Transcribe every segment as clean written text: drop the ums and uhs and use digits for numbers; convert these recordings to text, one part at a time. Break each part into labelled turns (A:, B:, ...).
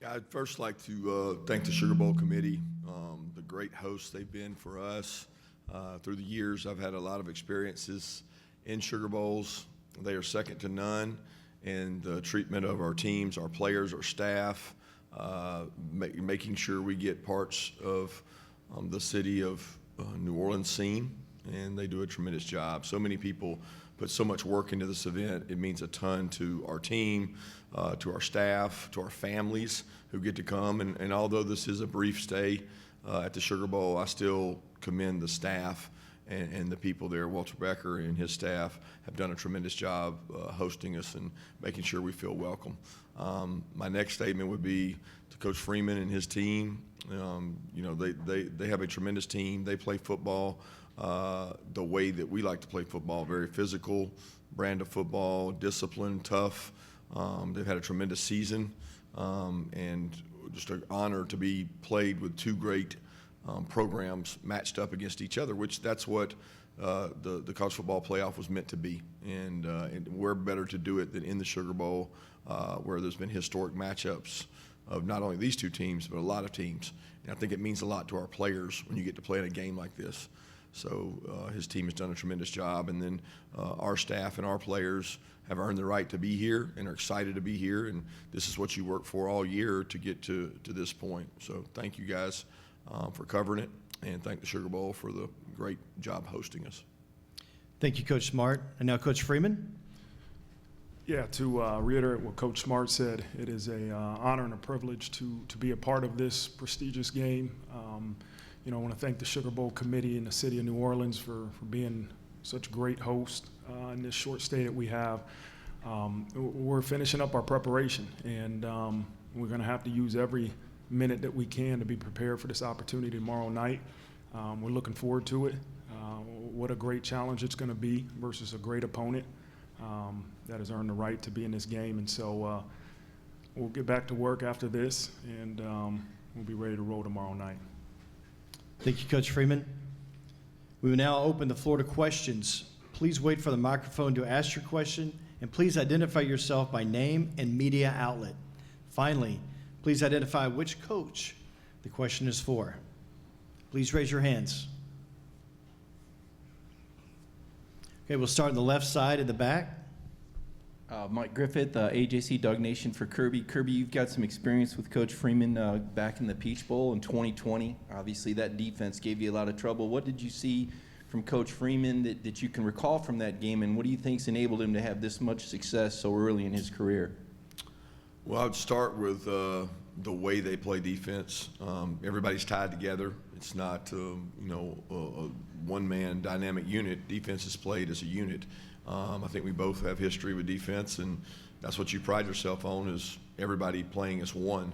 A: Yeah, I'd first like to thank the Sugar Bowl committee, the great hosts they've been for us. Through the years, I've had a lot of experiences in Sugar Bowls. They are second to none in the treatment of our teams, our players, our staff, making sure we get parts of the city of New Orleans seen, and they do a tremendous job. So many people put so much work into this event. It means a ton to our team, to our staff, to our families who get to come. And although this is a brief stay at the Sugar Bowl, I still commend the staff and the people there. Walter Becker and his staff have done a tremendous job hosting us and making sure we feel welcome. My next statement would be to Coach Freeman and his team. They have a tremendous team. They play football the way that we like to play football, very physical brand of football, disciplined, tough. They've had a tremendous season, and just an honor to be played with two great programs matched up against each other, which that's what the college football playoff was meant to be. And we're better to do it than in the Sugar Bowl, where there's been historic matchups of not only these two teams, but a lot of teams. And I think it means a lot to our players when you get to play in a game like this. So his team has done a tremendous job. And then our staff and our players have earned the right to be here and are excited to be here. And this is what you work for all year to get to this point. So thank you guys for covering it, and thank the Sugar Bowl for the great job hosting us.
B: Thank you, Coach Smart. And now Coach Freeman.
C: Yeah, to reiterate what Coach Smart said, it is an honor and a privilege to be a part of this prestigious game. I want to thank the Sugar Bowl committee and the city of New Orleans for being such great hosts in this short stay that we have. We're finishing up our preparation, and we're going to have to use every minute that we can to be prepared for this opportunity tomorrow night. We're looking forward to it. What a great challenge it's going to be versus a great opponent that has earned the right to be in this game. And so we'll get back to work after this, and we'll be ready to roll tomorrow night.
B: Thank you, Coach Freeman. We will now open the floor to questions. Please wait for the microphone to ask your question, and please identify yourself by name and media outlet. Finally, please identify which coach the question is for. Please raise your hands. Okay, we'll start on the left side in the back.
D: Mike Griffith, AJC Dawg Nation for Kirby. Kirby, you've got some experience with Coach Freeman back in the Peach Bowl in 2020. Obviously, that defense gave you a lot of trouble. What did you see from Coach Freeman that you can recall from that game, and what do you think's enabled him to have this much success so early in his career?
A: Well, I'd start with the way they play defense. Everybody's tied together. It's not, a one-man dynamic unit. Defense is played as a unit. I think we both have history with defense, and that's what you pride yourself on, is everybody playing as one.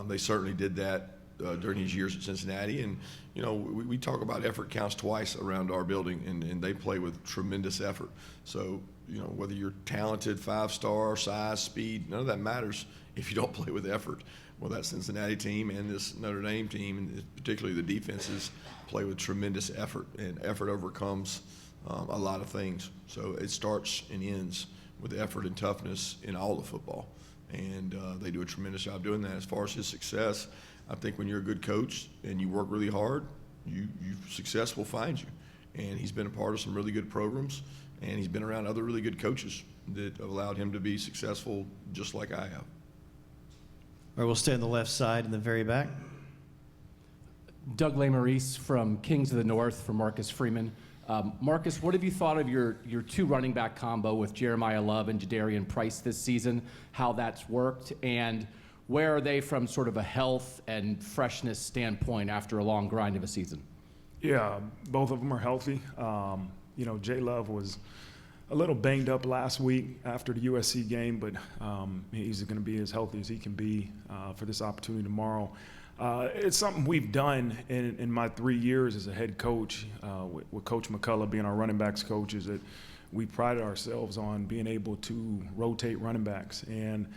A: They certainly did that during his years at Cincinnati. And, we talk about effort counts twice around our building, and they play with tremendous effort. So, whether you're talented, five-star, size, speed, none of that matters if you don't play with effort. Well, that Cincinnati team and this Notre Dame team, and particularly the defenses, play with tremendous effort, and effort overcomes a lot of things. So it starts and ends with effort and toughness in all of football. And they do a tremendous job doing that. As far as his success, I think when you're a good coach and you work really hard, success will find you. And he's been a part of some really good programs, and he's been around other really good coaches that have allowed him to be successful just like I have.
B: All right, we'll stay on the left side in the very back.
E: Doug Lesmerises from Kings of the North for Marcus Freeman. Marcus, what have you thought of your two running back combo with Jeremiah Love and Jadarian Price this season, how that's worked, and where are they from sort of a health and freshness standpoint after a long grind of a season?
C: Yeah, both of them are healthy. Jay Love was a little banged up last week after the USC game, but he's going to be as healthy as he can be for this opportunity tomorrow. It's something we've done in my 3 years as a head coach with Coach McCullough being our running backs coach, is that we prided ourselves on being able to rotate running backs and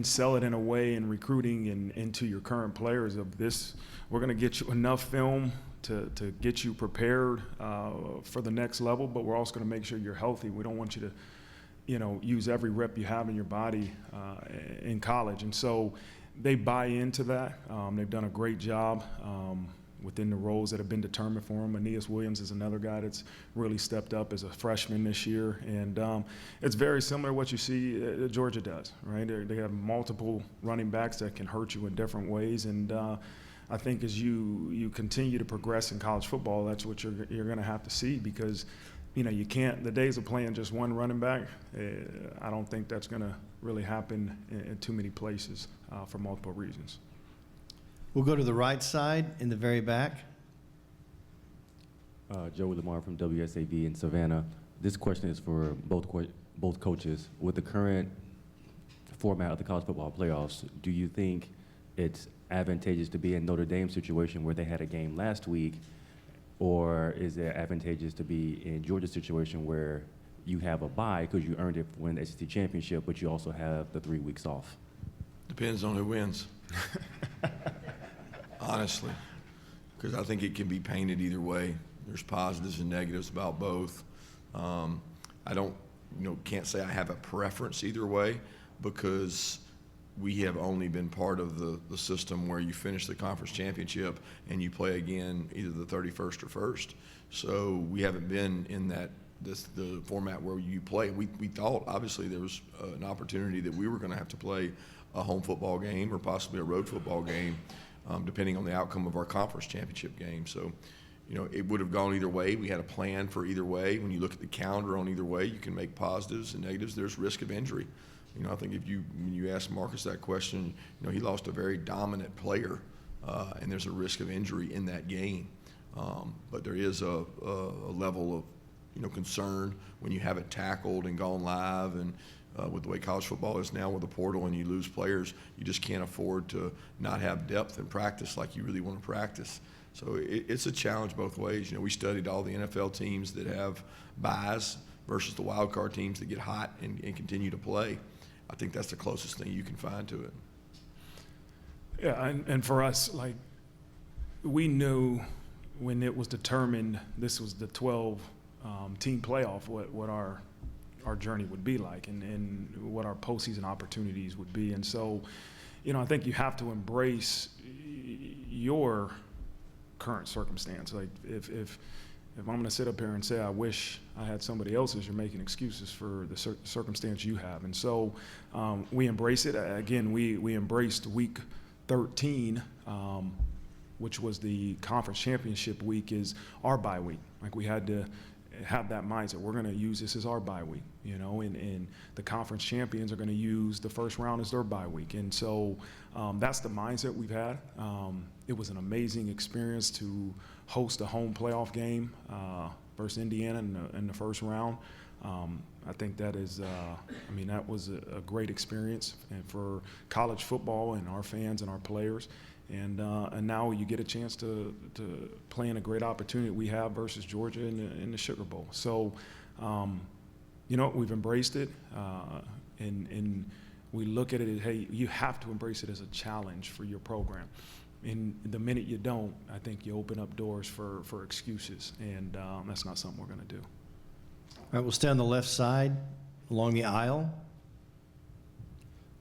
C: sell it in a way in recruiting and into your current players of this. We're going to get you enough film to get you prepared for the next level, but we're also going to make sure you're healthy. We don't want you to use every rep you have in your body in college. And so they buy into that. They've done a great job within the roles that have been determined for them. Aeneas Williams is another guy that's really stepped up as a freshman this year. And it's very similar to what you see Georgia does, right? They have multiple running backs that can hurt you in different ways. And I think as you continue to progress in college football, that's what you're going to have to see, because you can't, the days of playing just one running back, I don't think that's going to really happen in too many places for multiple reasons.
B: We'll go to the right side in the very back.
F: Joey Lamar from WSAV in Savannah. This question is for both coaches. With the current format of the college football playoffs, do you think it's advantageous to be in Notre Dame's situation where they had a game last week, or is it advantageous to be in Georgia's situation where you have a bye because you earned it to win the SEC championship, but you also have the 3 weeks off? Depends on who wins. Honestly, because I think it can be painted either way. There's positives and negatives about both. I don't, can't say I have a preference either way, because we have only been part of the system where you finish the conference championship and you play again either the 31st or 1st. So we haven't been in the format where you play. We thought obviously there was an opportunity that we were going to have to play a home football game or possibly a road football game, depending on the outcome of our conference championship game. So, it would have gone either way. We had a plan for either way. When you look at the calendar on either way, you can make positives and negatives. There's risk of injury. I think when you ask Marcus that question, he lost a very dominant player, and there's a risk of injury in that game. But there is a level of, concern when you have it tackled and gone live, and with the way college football is now with the portal and you lose players, you just can't afford to not have depth in practice like you really want to practice. So it's a challenge both ways. We studied all the NFL teams that have byes versus the wild card teams that get hot and continue to play. I think that's the closest thing you can find to it.
C: Yeah, and for us, we knew when it was determined this was the 12 team playoff, what our journey would be like, and what our postseason opportunities would be. And so, I think you have to embrace your current circumstance. If I'm going to sit up here and say I wish I had somebody else's, you're making excuses for the circumstance you have. And so we embrace it. Again, we embraced week 13, which was the conference championship week, is our bye week. We had to have that mindset. We're going to use this as our bye week, and the conference champions are going to use the first round as their bye week. And so that's the mindset we've had. It was an amazing experience to host a home playoff game versus Indiana in the first round. I think that is, that was a great experience and for college football and our fans and our players. And now you get a chance to play in a great opportunity we have versus Georgia in the Sugar Bowl. So, we've embraced it, and we look at it as, hey, you have to embrace it as a challenge for your program. And the minute you don't, I think you open up doors for excuses, and that's not something we're going to do.
B: All right, we'll stay on the left side along the aisle.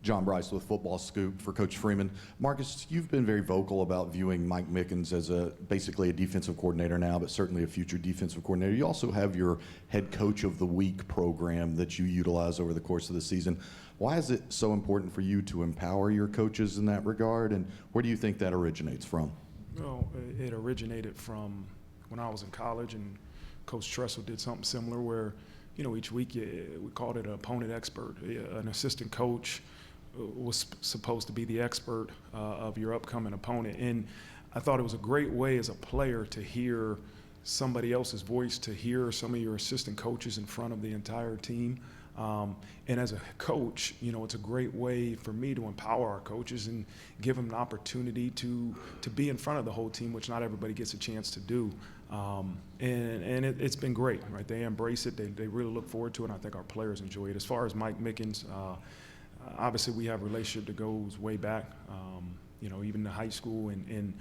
G: John Bryce with Football Scoop for Coach Freeman. Marcus, you've been very vocal about viewing Mike Mickens as basically a defensive coordinator now, but certainly a future defensive coordinator. You also have your Head Coach of the Week program that you utilize over the course of the season. Why is it so important for you to empower your coaches in that regard, and where do you think that originates from?
C: Well, it originated from when I was in college, and Coach Tressel did something similar where, each week we called it an opponent expert, an assistant coach was supposed to be the expert of your upcoming opponent. And I thought it was a great way as a player to hear somebody else's voice, to hear some of your assistant coaches in front of the entire team. And as a coach, it's a great way for me to empower our coaches and give them an opportunity to be in front of the whole team, which not everybody gets a chance to do. And it's been great, right? They embrace it. They really look forward to it, and I think our players enjoy it. As far as Mike Mickens, obviously we have a relationship that goes way back, even to high school, and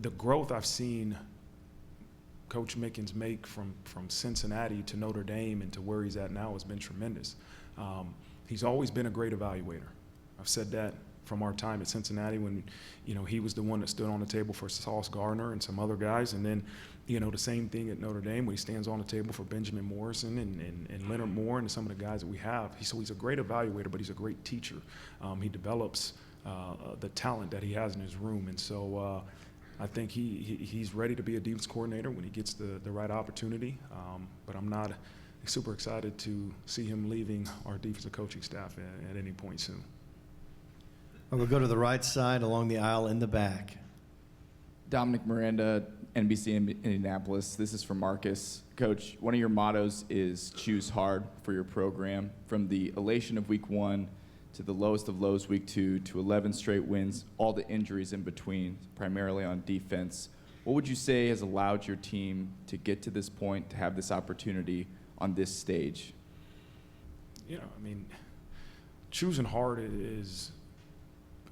C: the growth I've seen Coach Mickens make from Cincinnati to Notre Dame and to where he's at now has been tremendous. He's always been a great evaluator. I've said that from our time at Cincinnati when, he was the one that stood on the table for Sauce Gardner and some other guys. And then, the same thing at Notre Dame when he stands on the table for Benjamin Morrison and Leonard Moore and some of the guys that we have. So he's a great evaluator, but he's a great teacher. He develops the talent that he has in his room. And so I think he's ready to be a defense coordinator when he gets the right opportunity. But I'm not super excited to see him leaving our defensive coaching staff at any point soon.
B: We'll go to the right side along the aisle in the back.
H: Dominic Miranda, NBC Indianapolis. This is for Marcus. Coach, one of your mottos is choose hard for your program. From the elation of week 1 to the lowest of lows week 2 to 11 straight wins, all the injuries in between, primarily on defense. What would you say has allowed your team to get to this point, to have this opportunity on this stage?
C: Choosing hard is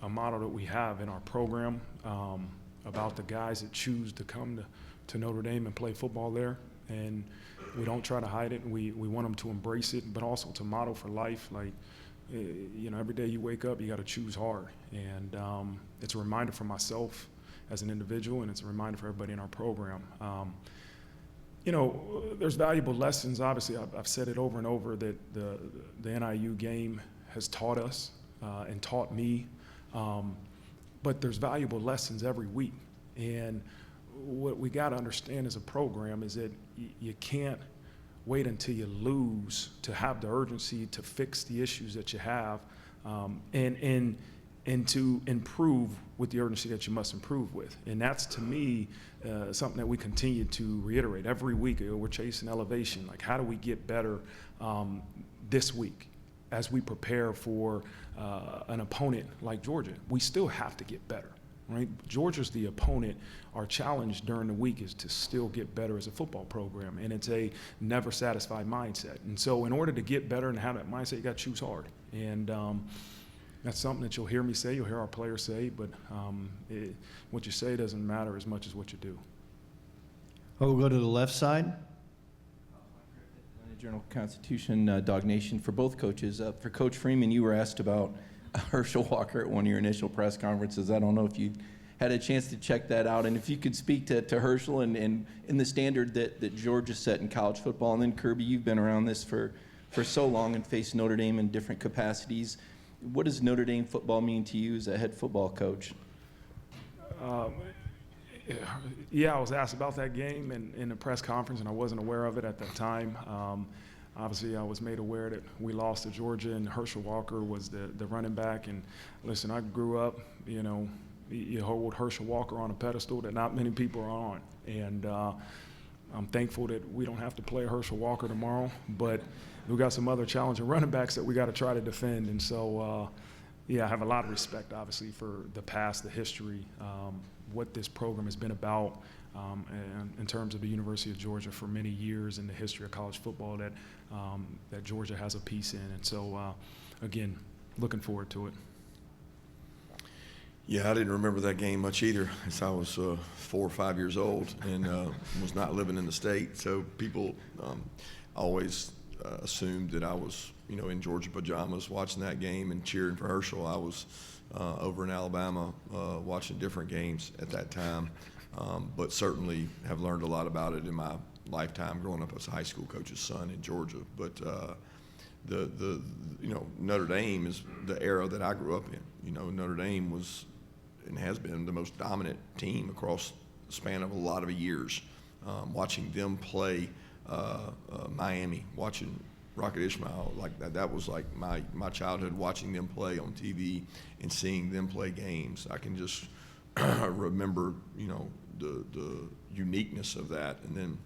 C: a motto that we have in our program about the guys that choose to come to Notre Dame and play football there. And we don't try to hide it. We want them to embrace it, but also to model for life. Like, every day you wake up, you got to choose hard. And it's a reminder for myself as an individual, and it's a reminder for everybody in our program. There's valuable lessons. Obviously, I've said it over and over that the NIU game has taught us and taught me. But there's valuable lessons every week. And what we got to understand as a program is that you can't wait until you lose to have the urgency to fix the issues that you have and to improve with the urgency that you must improve with. And that's, to me, something that we continue to reiterate every week. We're chasing elevation. Like, how do we get better this week as we prepare for an opponent like Georgia? We still have to get better, right? Georgia's the opponent. Our challenge during the week is to still get better as a football program, and it's a never satisfied mindset. And so in order to get better and have that mindset, you got to choose hard. And that's something that you'll hear me say, you'll hear our players say, but what you say doesn't matter as much as what you do.
B: We'll go to the left side.
D: Journal-Constitution, Dawg Nation. For both coaches, for Coach Freeman, you were asked about Herschel Walker at one of your initial press conferences. I don't know if you had a chance to check that out, and if you could speak to Herschel and the standard that Georgia set in college football. And then Kirby, you've been around this for so long and faced Notre Dame in different capacities. What does Notre Dame football mean to you as a head football coach?
C: Yeah, I was asked about that game in the press conference, and I wasn't aware of it at that time. Obviously, I was made aware that we lost to Georgia, and Herschel Walker was the running back. And listen, I grew up, you hold Herschel Walker on a pedestal that not many people are on. And I'm thankful that we don't have to play Herschel Walker tomorrow, but we got some other challenging running backs that we got to try to defend. And so, I have a lot of respect, obviously, for the past, the history, what this program has been about and in terms of the University of Georgia for many years in the history of college football that Georgia has a piece in. And so, again, looking forward to it.
A: Yeah, I didn't remember that game much either, as I was 4 or 5 years old and was not living in the state. So people always assumed that I was, in Georgia pajamas watching that game and cheering for Herschel. I was over in Alabama watching different games at that time, but certainly have learned a lot about it in my lifetime growing up as a high school coach's son in Georgia. But Notre Dame is the era that I grew up in. Notre Dame was and has been the most dominant team across the span of a lot of years. Watching them play Miami, watching Rocket Ismail, like that was like my childhood, watching them play on TV and seeing them play games. I can just remember, the uniqueness of that. And then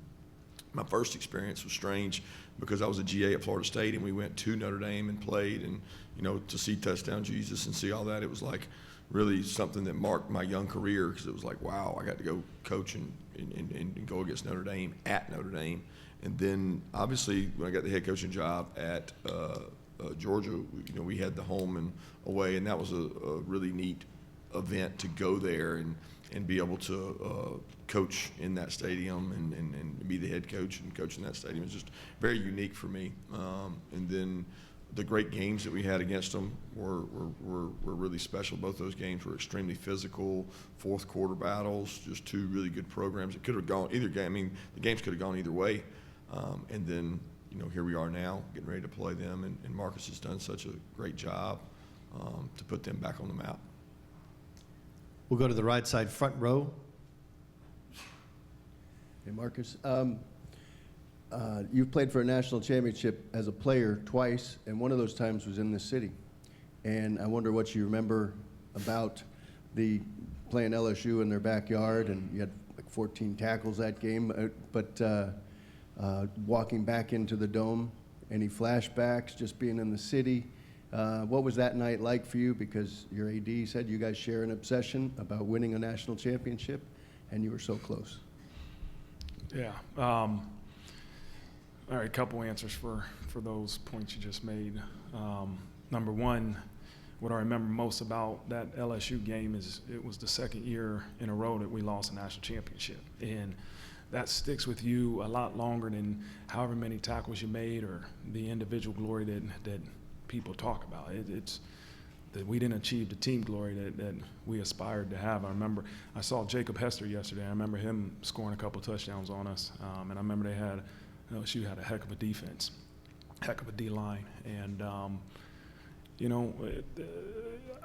A: my first experience was strange because I was a GA at Florida State and we went to Notre Dame and played, and to see Touchdown Jesus and see all that, it was like really something that marked my young career, because it was like, wow, I got to go coach and go against Notre Dame at Notre Dame. And then obviously when I got the head coaching job at Georgia, we had the home and away, and that was a really neat event to go there and be able to coach in that stadium and be the head coach and coach in that stadium. It's just very unique for me. And then the great games that we had against them were really special. Both those games were extremely physical, fourth quarter battles, just two really good programs. It could have gone either game. I mean, the games could have gone either way. And then, you know, here we are now getting ready to play them, and Marcus has done such a great job to put them back on the map.
B: We'll go to the right side front row.
I: Hey, Marcus. You've played for a national championship as a player twice, and one of those times was in this city. And I wonder what you remember about the playing LSU in their backyard, and you had like 14 tackles that game. But walking back into the Dome, any flashbacks, just being in the city? What was that night like for you? Because your AD said you guys share an obsession about winning a national championship, and you were so close.
C: Yeah. All right, a couple answers for those points you just made. Number one, what I remember most about that LSU game is it was the second year in a row that we lost a national championship. And that sticks with you a lot longer than however many tackles you made or the individual glory that people talk about. It's that we didn't achieve the team glory that we aspired to have. I remember I saw Jacob Hester yesterday. I remember him scoring a couple touchdowns on us. And I remember LSU had a heck of a defense, heck of a D-line. And, you know,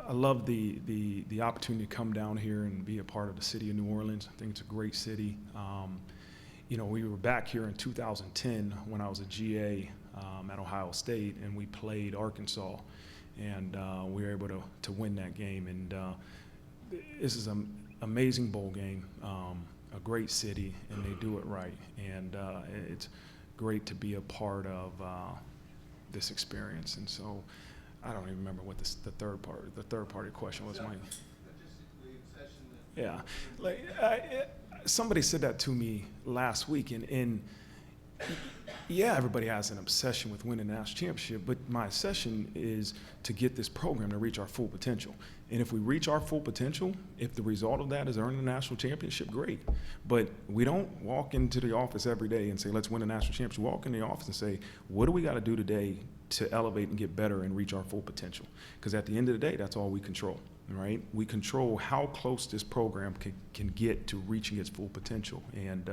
C: I love the opportunity to come down here and be a part of the city of New Orleans. I think it's a great city. You know, we were back here in 2010 when I was a GA at Ohio State, and we played Arkansas. And we were able to win that game. And this is an amazing bowl game, a great city, and they do it right. And it's great to be a part of this experience. And so I don't even remember what the third part of the question was. Yeah, like somebody said that to me last week, and yeah, everybody has an obsession with winning the national championship, but my obsession is to get this program to reach our full potential. And if we reach our full potential, if the result of that is earning a national championship, great. But we don't walk into the office every day and say, let's win a national championship. We walk in the office and say, what do we got to do today to elevate and get better and reach our full potential? Because at the end of the day, that's all we control, right? We control how close this program can get to reaching its full potential. And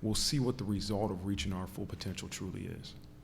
C: we'll see what the result of reaching our full potential truly is.